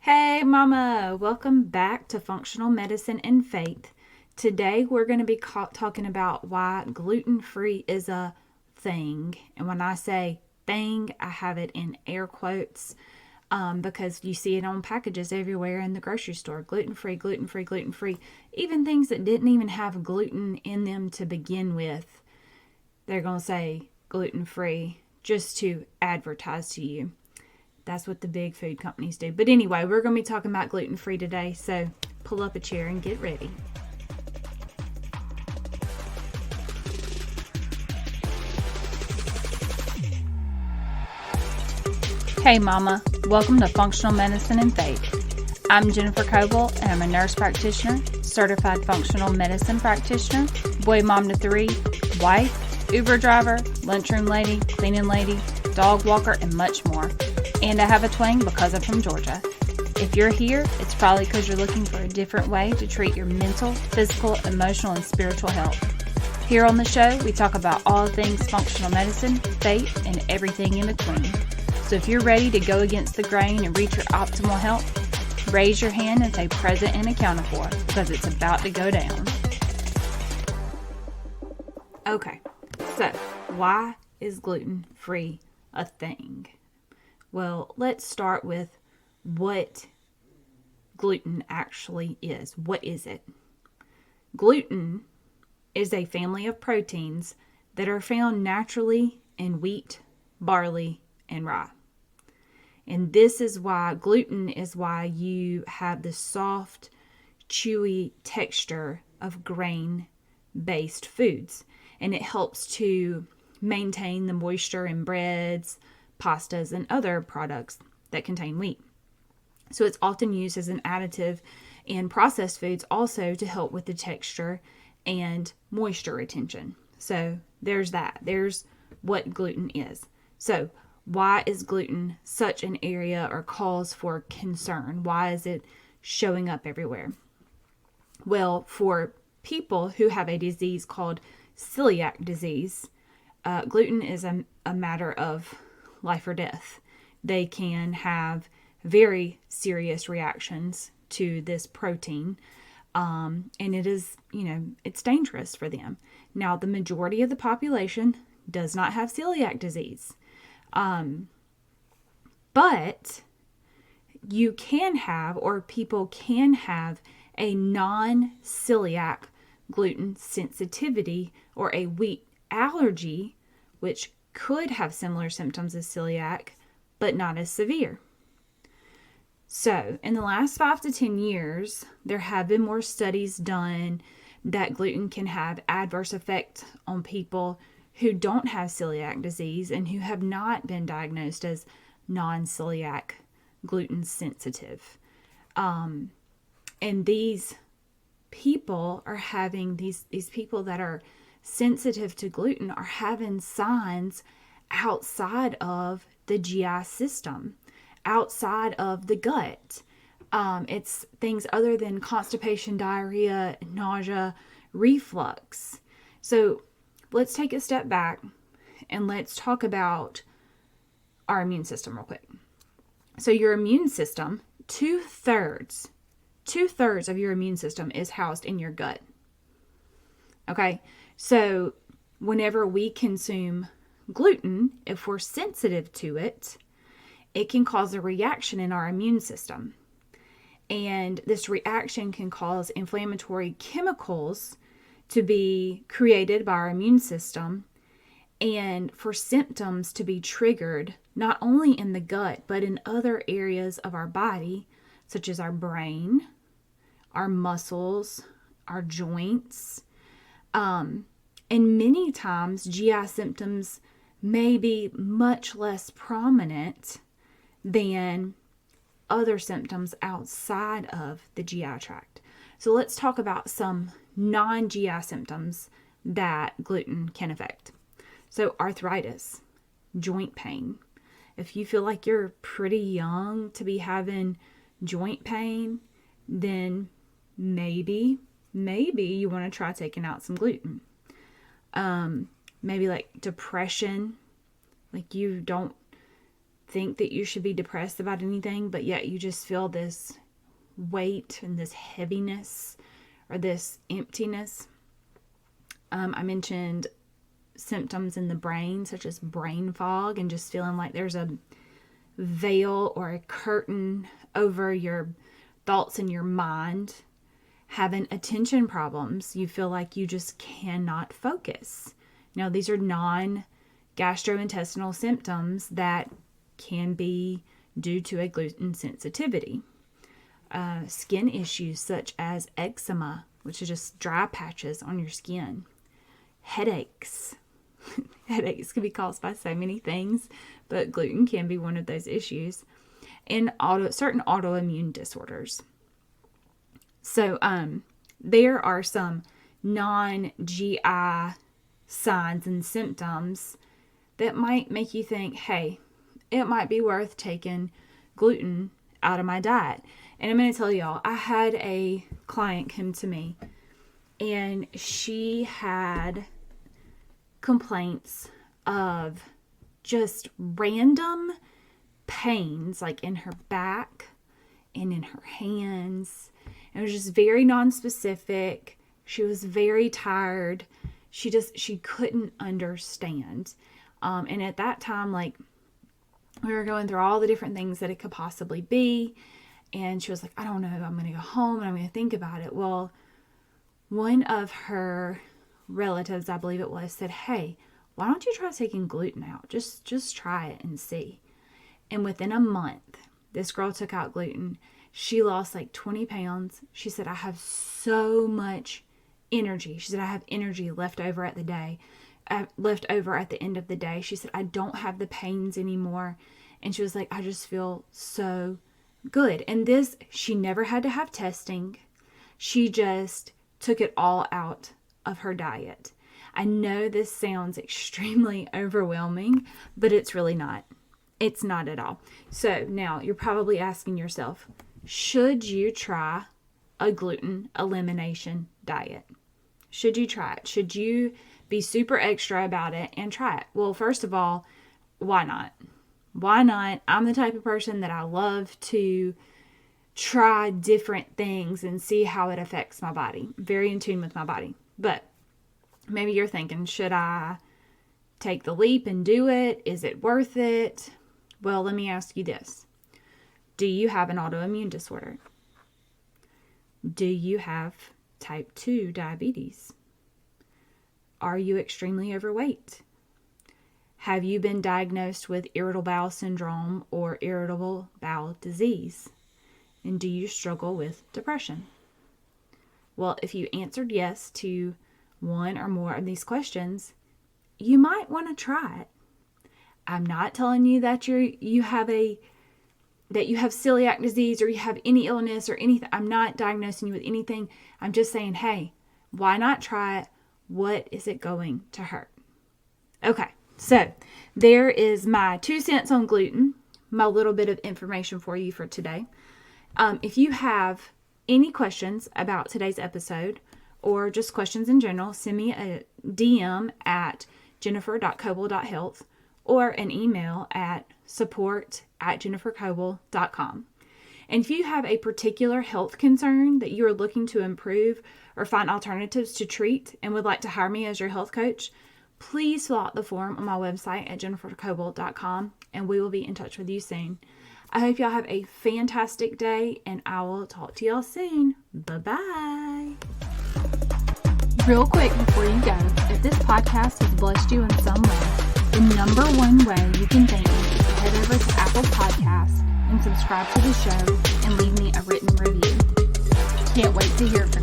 Hey, Mama! Welcome back to Functional Medicine and Faith. Today we're going to be talking about why gluten-free is a thing. And when I say thing, I have it in air quotes because you see it on packages everywhere in the grocery store. Gluten-free, gluten-free, gluten-free. Even things that didn't even have gluten in them to begin with, they're going to say gluten-free just to advertise to you. That's what the big food companies do. But anyway, we're going to be talking about gluten-free today, so pull up a chair and get ready. Hey Mama, welcome to Functional Medicine and Faith. I'm Jennifer Coble and I'm a nurse practitioner, certified functional medicine practitioner, boy mom to 3, wife, Uber driver, lunchroom lady, cleaning lady, dog walker, and much more. And I have a twang because I'm from Georgia. If you're here, it's probably because you're looking for a different way to treat your mental, physical, emotional, and spiritual health. Here on the show, we talk about all things functional medicine, faith, and everything in between. So if you're ready to go against the grain and reach your optimal health, raise your hand and say present and accounted for, because it's about to go down. Okay, so why is gluten-free a thing? Well, let's start with what gluten actually is. What is it? Gluten is a family of proteins that are found naturally in wheat, barley, and rye. And this is why gluten is why you have the soft, chewy texture of grain-based foods. And it helps to maintain the moisture in breads, pastas, and other products that contain wheat. So it's often used as an additive in processed foods also to help with the texture and moisture retention. So there's that. There's what gluten is. So why is gluten such an area or cause for concern? Why is it showing up everywhere? Well, for people who have a disease called Celiac Disease, gluten is a matter of life or death. They can have very serious reactions to this protein, and it is, it's dangerous for them. Now, the majority of the population does not have celiac disease, but you can have, or people can have, a non-celiac gluten sensitivity or a wheat allergy, which could have similar symptoms as celiac, but not as severe. So, in the last 5 to 10 years, there have been more studies done that gluten can have adverse effects on people who don't have celiac disease and who have not been diagnosed as non-celiac gluten sensitive. And these people are having, these people that are sensitive to gluten are having signs outside of the GI system, outside of the gut. It's things other than constipation, diarrhea, nausea, reflux. So let's take a step back and let's talk about our immune system real quick. So your immune system, two-thirds of your immune system is housed in your gut. Okay, so whenever we consume gluten, if we're sensitive to it, it can cause a reaction in our immune system. And this reaction can cause inflammatory chemicals to be created by our immune system and for symptoms to be triggered not only in the gut, but in other areas of our body, such as our brain, our muscles, our joints. And many times GI symptoms may be much less prominent than other symptoms outside of the GI tract. So let's talk about some non-GI symptoms that gluten can affect. So arthritis, joint pain. If you feel like you're pretty young to be having joint pain, then maybe you want to try taking out some gluten. Maybe like depression, like you don't think that you should be depressed about anything, but yet you just feel this weight and this heaviness or this emptiness. I mentioned symptoms in the brain, such as brain fog and just feeling like there's a veil or a curtain over your thoughts in your mind. Having attention problems, you feel like you just cannot focus. Now, these are non-gastrointestinal symptoms that can be due to a gluten sensitivity. Skin issues such as eczema, which is just dry patches on your skin. Headaches. Headaches can be caused by so many things, but gluten can be one of those issues. And certain autoimmune disorders. So there are some non-GI signs and symptoms that might make you think, hey, it might be worth taking gluten out of my diet. And I'm going to tell y'all, I had a client come to me and she had complaints of just random pains, like in her back and in her hands. It was just very non-specific. She was very tired. She couldn't understand. And at that time, like, we were going through all the different things that it could possibly be. And she was like, I don't know, I'm going to go home and I'm going to think about it. Well, one of her relatives, I believe it was, said, hey, why don't you try taking gluten out? Just try it and see. And within a month, this girl took out gluten. She lost like 20 pounds. She said, I have so much energy. She said, I have energy left over at the end of the day. She said, I don't have the pains anymore. And she was like, I just feel so good. And this, she never had to have testing. She just took it all out of her diet. I know this sounds extremely overwhelming, but it's really not. It's not at all. So now you're probably asking yourself, should you try a gluten elimination diet? Should you try it? Should you be super extra about it and try it? Well, first of all, why not? Why not? I'm the type of person that I love to try different things and see how it affects my body. Very in tune with my body. But maybe you're thinking, should I take the leap and do it? Is it worth it? Well, let me ask you this. Do you have an autoimmune disorder? Do you have type 2 diabetes? Are you extremely overweight? Have you been diagnosed with irritable bowel syndrome or irritable bowel disease? And do you struggle with depression? Well, if you answered yes to one or more of these questions, you might want to try it. I'm not telling you that you have celiac disease or you have any illness or anything. I'm not diagnosing you with anything. I'm just saying, hey, why not try it? What is it going to hurt? Okay, so there is my 2 cents on gluten, my little bit of information for you for today. If you have any questions about today's episode or just questions in general, send me a DM at jennifer.coble.health or an email at support@jennifercoble.com. And if you have a particular health concern that you are looking to improve or find alternatives to treat and would like to hire me as your health coach, please fill out the form on my website at jennifercoble.com and we will be in touch with you soon. I hope y'all have a fantastic day and I will talk to y'all soon. Bye-bye. Real quick before you go, if this podcast has blessed you in some way, the number one way you can thank me is to head over to Apple Podcasts and subscribe to the show and leave me a written review. Can't wait to hear from you.